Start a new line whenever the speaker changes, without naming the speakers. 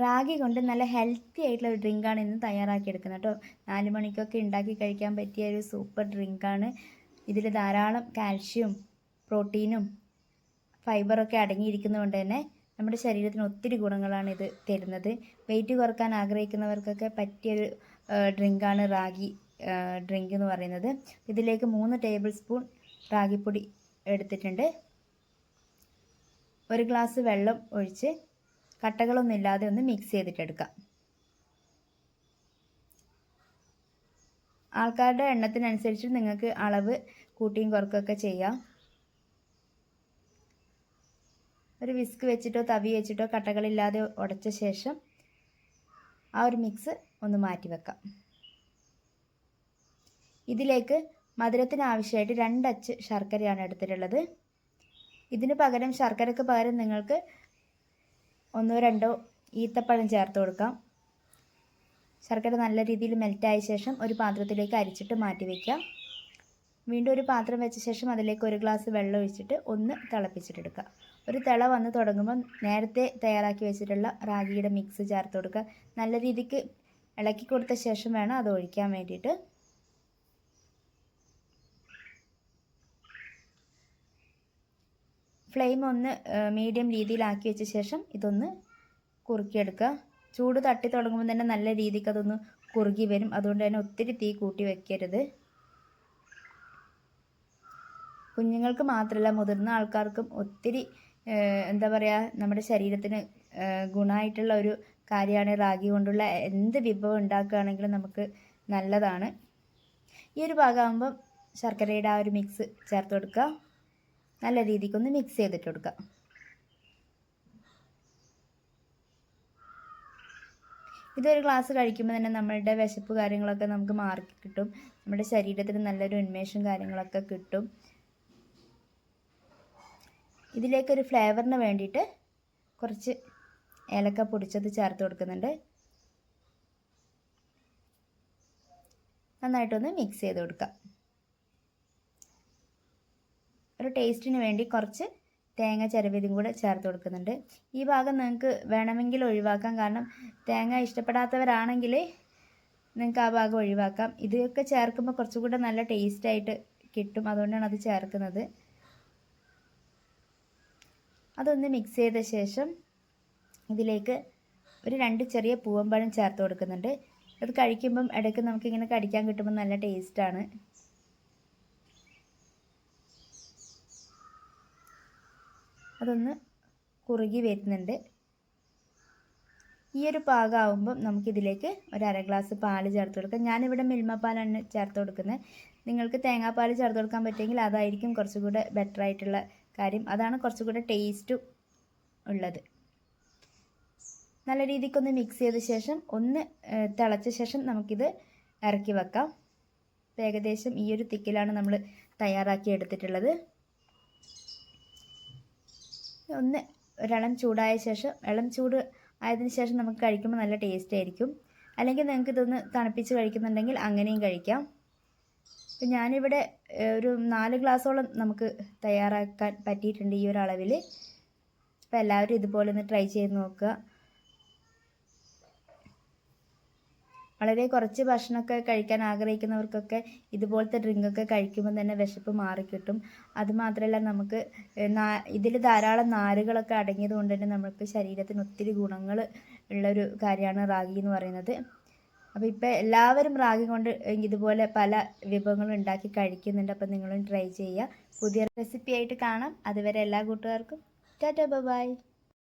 റാഗി കൊണ്ട് നല്ല ഹെൽത്തി ആയിട്ടുള്ള ഒരു ഡ്രിങ്കാണ് ഇന്ന് തയ്യാറാക്കിയെടുക്കുന്നത് കേട്ടോ. 4 മണിക്കൊക്കെ ഉണ്ടാക്കി കഴിക്കാൻ പറ്റിയ ഒരു സൂപ്പർ ഡ്രിങ്കാണ്. ഇതിൽ ധാരാളം കാൽഷ്യം, പ്രോട്ടീനും ഫൈബറൊക്കെ അടങ്ങിയിരിക്കുന്നതുകൊണ്ട് തന്നെ നമ്മുടെ ശരീരത്തിന് ഒത്തിരി ഗുണങ്ങളാണ് ഇത് തരുന്നത്. വെയിറ്റ് കുറക്കാൻ ആഗ്രഹിക്കുന്നവർക്കൊക്കെ പറ്റിയൊരു ഡ്രിങ്കാണ് റാഗി ഡ്രിങ്ക് എന്ന് പറയുന്നത്. ഇതിലേക്ക് 3 ടേബിൾ സ്പൂൺ റാഗിപ്പൊടി എടുത്തിട്ടുണ്ട്. 1 ഗ്ലാസ് വെള്ളം ഒഴിച്ച് കട്ടകളൊന്നും ഇല്ലാതെ ഒന്ന് മിക്സ് ചെയ്തിട്ടെടുക്കാം. ആൾക്കാരുടെ എണ്ണത്തിനനുസരിച്ച് നിങ്ങൾക്ക് അളവ് കൂട്ടിയും കുറക്കുകയൊക്കെ ചെയ്യാം. ഒരു വിസ്ക് വെച്ചിട്ടോ തവി വെച്ചിട്ടോ കട്ടകളില്ലാതെ ഉടച്ച ശേഷം ആ ഒരു മിക്സ് ഒന്ന് മാറ്റി വെക്കാം. ഇതിലേക്ക് മധുരത്തിന് ആവശ്യമായിട്ട് 2 അച്ച് ശർക്കരയാണ് എടുത്തിട്ടുള്ളത്. ഇതിന് പകരം ശർക്കരയ്ക്ക് പകരം നിങ്ങൾക്ക് 1 2 ഈത്തപ്പഴം ചേർത്ത് കൊടുക്കാം. ശർക്കര നല്ല രീതിയിൽ മെൽറ്റായ ശേഷം ഒരു പാത്രത്തിലേക്ക് അരിച്ചിട്ട് മാറ്റി വയ്ക്കാം. വീണ്ടും ഒരു പാത്രം വെച്ച ശേഷം അതിലേക്ക് 1 ഗ്ലാസ് വെള്ളം ഒഴിച്ചിട്ട് ഒന്ന് തിളപ്പിച്ചിട്ടെടുക്കുക. ഒരു തിള വന്ന് തുടങ്ങുമ്പോൾ നേരത്തെ തയ്യാറാക്കി വെച്ചിട്ടുള്ള റാഗിയുടെ മിക്സ് ചേർത്ത് കൊടുക്കുക. നല്ല രീതിക്ക് ഇളക്കി കൊടുത്ത ശേഷം വേണം അത് ഒഴിക്കാൻ വേണ്ടിയിട്ട്. ഫ്ലെയിം ഒന്ന് മീഡിയം രീതിയിലാക്കി വെച്ച ശേഷം ഇതൊന്ന് കുറുക്കിയെടുക്കുക. ചൂട് തട്ടി തുടങ്ങുമ്പോൾ തന്നെ നല്ല രീതിക്ക് അതൊന്ന് കുറുകി വരും. അതുകൊണ്ട് തന്നെ ഒത്തിരി തീ കൂട്ടി വയ്ക്കരുത്. കുഞ്ഞുങ്ങൾക്ക് മാത്രമല്ല മുതിർന്ന ആൾക്കാർക്കും ഒത്തിരി എന്താ പറയുക, നമ്മുടെ ശരീരത്തിന് ഗുണമായിട്ടുള്ള ഒരു കാര്യമാണ് റാഗി കൊണ്ടുള്ള എന്ത് വിഭവം ഉണ്ടാക്കുകയാണെങ്കിലും നമുക്ക് നല്ലതാണ്. ഈ ഒരു ഭാഗമാകുമ്പം ശർക്കരയുടെ ആ ഒരു മിക്സ് ചേർത്ത് കൊടുക്കുക. നല്ല രീതിക്കൊന്ന് മിക്സ് ചെയ്തിട്ട് കൊടുക്കുക. ഇതൊരു ഗ്ലാസ് കഴിക്കുമ്പോൾ തന്നെ നമ്മളുടെ വിശപ്പ് കാര്യങ്ങളൊക്കെ നമുക്ക് മാറി കിട്ടും. നമ്മുടെ ശരീരത്തിന് നല്ലൊരു ഉന്മേഷം കാര്യങ്ങളൊക്കെ കിട്ടും. ഇതിലേക്കൊരു ഫ്ലേവറിന് വേണ്ടിയിട്ട് കുറച്ച് ഏലക്ക പൊടിച്ചത് ചേർത്ത് കൊടുക്കുന്നുണ്ട്. നന്നായിട്ടൊന്ന് മിക്സ് ചെയ്ത് കൊടുക്കുക. ഒരു ടേസ്റ്റിന് വേണ്ടി കുറച്ച് തേങ്ങ ചിരവിയതും കൂടെ ചേർത്ത് കൊടുക്കുന്നുണ്ട്. ഈ ഭാഗം നിങ്ങൾക്ക് വേണമെങ്കിൽ ഒഴിവാക്കാം. കാരണം തേങ്ങ ഇഷ്ടപ്പെടാത്തവരാണെങ്കിൽ നിങ്ങൾക്ക് ആ ഭാഗം ഒഴിവാക്കാം. ഇതൊക്കെ ചേർക്കുമ്പോൾ കുറച്ചുകൂടെ നല്ല ടേസ്റ്റായിട്ട് കിട്ടും. അതുകൊണ്ടാണ് അത് ചേർക്കുന്നത്. അതൊന്ന് മിക്സ് ചെയ്ത ശേഷം ഇതിലേക്ക് ഒരു 2 ചെറിയ പൂവമ്പഴം ചേർത്ത് കൊടുക്കുന്നുണ്ട്. അത് കഴിക്കുമ്പം ഇടയ്ക്ക് നമുക്കിങ്ങനെ കടിക്കാൻ കിട്ടുമ്പോൾ നല്ല ടേസ്റ്റാണ്. അതൊന്ന് കുറുകി വരുന്നുണ്ട്. ഈ ഒരു പാകമാകുമ്പം നമുക്കിതിലേക്ക് ഒരു 1/2 ഗ്ലാസ് പാൽ ചേർത്ത് കൊടുക്കാം. ഞാനിവിടെ മിൽമ പാലാണ് ചേർത്ത് കൊടുക്കുന്നത്. നിങ്ങൾക്ക് തേങ്ങാപ്പാൽ ചേർത്ത് കൊടുക്കാൻ പറ്റുമെങ്കിൽ അതായിരിക്കും കുറച്ചുകൂടെ ബെറ്റർ ആയിട്ടുള്ള കാര്യം. അതാണ് കുറച്ചുകൂടെ ടേസ്റ്റും ഉള്ളത്. നല്ല രീതിക്കൊന്ന് മിക്സ് ചെയ്ത ശേഷം ഒന്ന് തിളച്ച ശേഷം നമുക്കിത് ഇറക്കി വെക്കാം. ഏകദേശം ഈ ഒരു തിക്കിലാണ് നമ്മൾ തയ്യാറാക്കി എടുത്തിട്ടുള്ളത്. ഒന്ന് ഒരിളം ചൂടായ ശേഷം, ഇളം ചൂട് ആയതിനു ശേഷം നമുക്ക് കഴിക്കുമ്പോൾ നല്ല ടേസ്റ്റ് ആയിരിക്കും. അല്ലെങ്കിൽ നിങ്ങൾക്ക് ഇതൊന്ന് തണുപ്പിച്ച് കഴിക്കുന്നുണ്ടെങ്കിൽ അങ്ങനെയും കഴിക്കാം. അപ്പം ഞാനിവിടെ ഒരു 4 ഗ്ലാസോളം നമുക്ക് തയ്യാറാക്കാൻ പറ്റിയിട്ടുണ്ട് ഈ ഒരു അളവിൽ. അപ്പോൾ എല്ലാവരും ഇതുപോലെ ഒന്ന് ട്രൈ ചെയ്ത് നോക്കുക. വളരെ കുറച്ച് ഭക്ഷണമൊക്കെ കഴിക്കാൻ ആഗ്രഹിക്കുന്നവർക്കൊക്കെ ഇതുപോലത്തെ ഡ്രിങ്കൊക്കെ കഴിക്കുമ്പോൾ തന്നെ വിശപ്പ് മാറിക്കിട്ടും. അതുമാത്രമല്ല നമുക്ക് ഇതിൽ ധാരാളം നാരുകളൊക്കെ അടങ്ങിയത് കൊണ്ട് തന്നെ നമുക്ക് ശരീരത്തിന് ഒത്തിരി ഗുണങ്ങൾ ഉള്ളൊരു കാര്യമാണ് റാഗി എന്ന് പറയുന്നത്. അപ്പോൾ ഇപ്പോൾ എല്ലാവരും റാഗി കൊണ്ട് ഇതുപോലെ പല വിഭവങ്ങളും ഉണ്ടാക്കി കഴിക്കുന്നുണ്ട്. അപ്പോൾ നിങ്ങളും ട്രൈ ചെയ്യുക. പുതിയ റെസിപ്പി ആയിട്ട് കാണാം. അതുവരെ എല്ലാ കൂട്ടുകാർക്കും ടാറ്റാ ബൈ.